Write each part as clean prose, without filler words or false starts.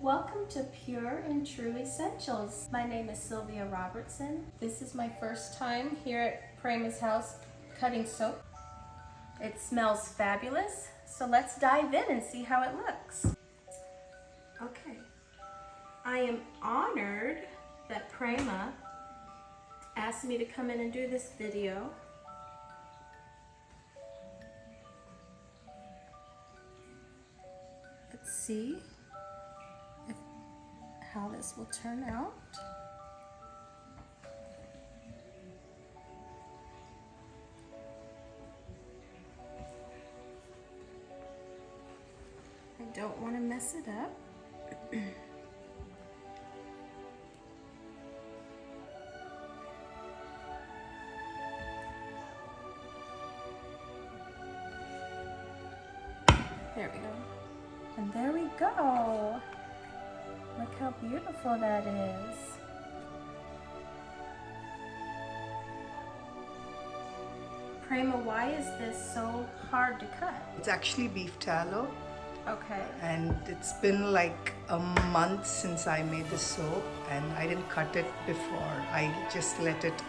Welcome to Pure and True Essentials. My name is Sylvia Robertson. This is my first time here at Prema's house cutting soap. It smells fabulous, so let's dive in and see how it looks. Okay, I am honored that Prema asked me to come in and do this video. Let's see how this will turn out. I don't want to mess it up. There we go. And there we go. Look how beautiful that is. Prema, why is this so hard to cut? It's actually beef tallow. Okay. And it's been like a month since I made the soap, and I didn't cut it before. I just let it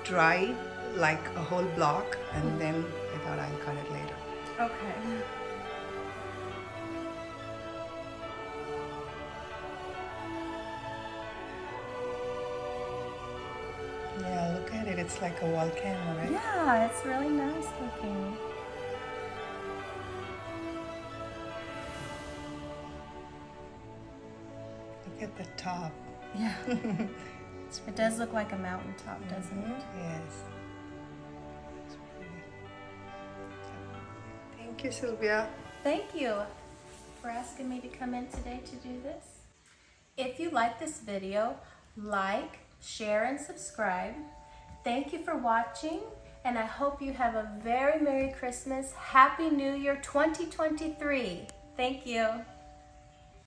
dry like a whole block, and then I thought I'll cut it later. Okay. Yeah, look at it. It's like a volcano, right? Yeah, it's really nice looking. Look at the top. Yeah. It does look like a mountaintop, doesn't it? Yes. It's pretty. Thank you, Sylvia. Thank you for asking me to come in today to do this. If you like this video, like, share, and subscribe. Thank you for watching, and I hope you have a very Merry Christmas, Happy New Year 2023. Thank you.